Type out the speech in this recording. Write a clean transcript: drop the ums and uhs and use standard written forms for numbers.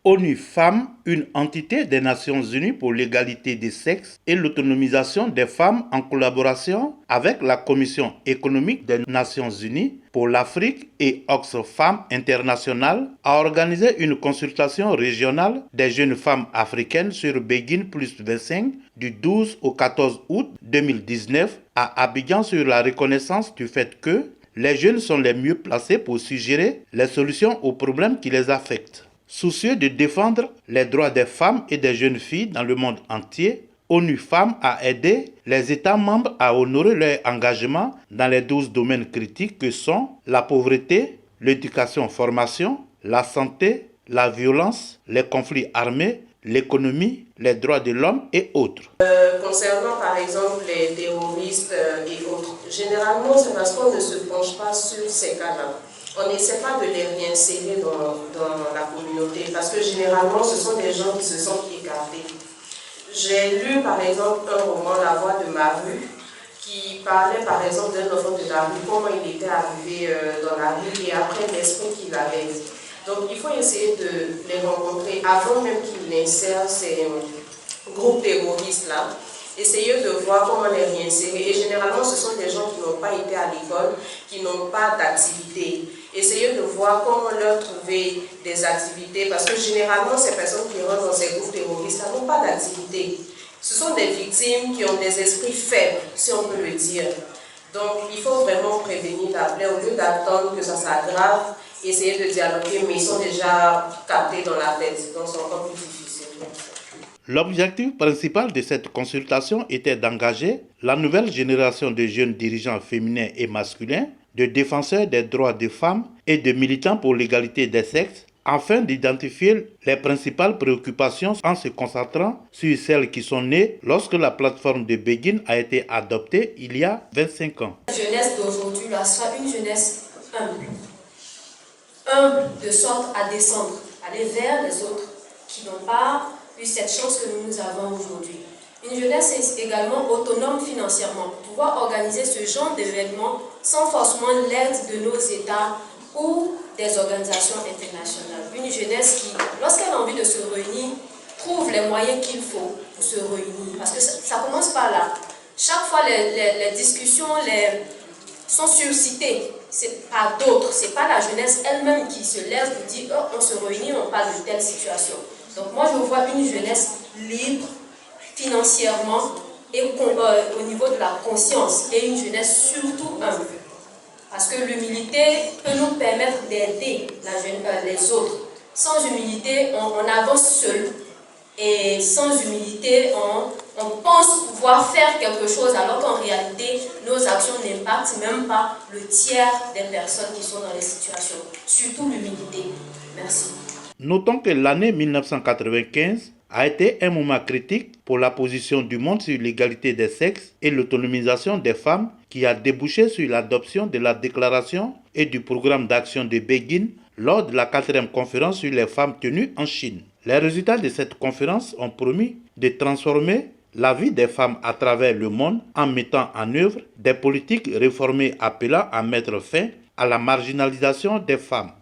ONU Femmes, une entité des Nations Unies pour l'égalité des sexes et l'autonomisation des femmes en collaboration avec la Commission économique des Nations Unies pour l'Afrique et Oxfam International, a organisé une consultation régionale des jeunes femmes africaines sur Begin Plus 25 du 12 au 14 août 2019 à Abidjan sur la reconnaissance du fait que les jeunes sont les mieux placés pour suggérer les solutions aux problèmes qui les affectent. Soucieux de défendre les droits des femmes et des jeunes filles dans le monde entier, ONU Femmes a aidé les États membres à honorer leur engagement dans les 12 domaines critiques que sont la pauvreté, l'éducation-formation, la santé, la violence, les conflits armés, l'économie, les droits de l'homme et autres. Concernant par exemple les terroristes et autres, généralement c'est parce qu'on ne se penche pas sur ces cas-là. On n'essaie pas de les réinsérer dans la communauté parce que généralement ce sont des gens qui se sentent écartés. J'ai lu par exemple un roman, La Voix de ma rue, qui parlait par exemple d'un enfant de la rue, comment il était arrivé dans la rue et après l'esprit qu'il avait. Donc il faut essayer de les rencontrer avant même qu'ils insèrent ces groupes terroristes-là. Essayer de voir comment les réinsérer. Et généralement, ce sont des gens qui n'ont pas été à l'école, qui n'ont pas d'activité. Essayer de voir comment leur trouver des activités. Parce que généralement, ces personnes qui rentrent dans ces groupes terroristes n'ont pas d'activité. Ce sont des victimes qui ont des esprits faibles, si on peut le dire. Donc, il faut vraiment prévenir la plaie. Au lieu d'attendre que ça s'aggrave, essayer de dialoguer, mais ils sont déjà captés dans la tête. Donc, c'est encore plus difficile. L'objectif principal de cette consultation était d'engager la nouvelle génération de jeunes dirigeants féminins et masculins, de défenseurs des droits des femmes et de militants pour l'égalité des sexes, afin d'identifier les principales préoccupations en se concentrant sur celles qui sont nées lorsque la plateforme de Begin a été adoptée il y a 25 ans. La jeunesse d'aujourd'hui sera une jeunesse humble. Humble de sorte à descendre, aller vers les autres qui n'ont pas eu cette chance que nous avons aujourd'hui. Une jeunesse est également autonome financièrement pour pouvoir organiser ce genre d'événements sans forcément l'aide de nos États ou des organisations internationales. Une jeunesse qui, lorsqu'elle a envie de se réunir, trouve les moyens qu'il faut pour se réunir. Parce que ça commence par là. Chaque fois, les discussions sont suscitées. C'est par d'autres. Ce n'est pas la jeunesse elle-même qui se lève pour dire oh, on se réunit, on parle de telle situation. Donc moi, je vois une jeunesse libre financièrement et au niveau de la conscience. Et une jeunesse surtout humble. Parce que l'humilité peut nous permettre d'aider les autres. Sans humilité, on avance seul. Et sans humilité, on pense pouvoir faire quelque chose alors qu'en réalité, nos actions n'impactent même pas le tiers des personnes qui sont dans les situations. Surtout l'humilité. Merci. Notons que l'année 1995 a été un moment critique pour la position du monde sur l'égalité des sexes et l'autonomisation des femmes qui a débouché sur l'adoption de la déclaration et du programme d'action de Begin lors de la 4e conférence sur les femmes tenue en Chine. Les résultats de cette conférence ont promis de transformer la vie des femmes à travers le monde en mettant en œuvre des politiques réformées appelant à mettre fin à la marginalisation des femmes.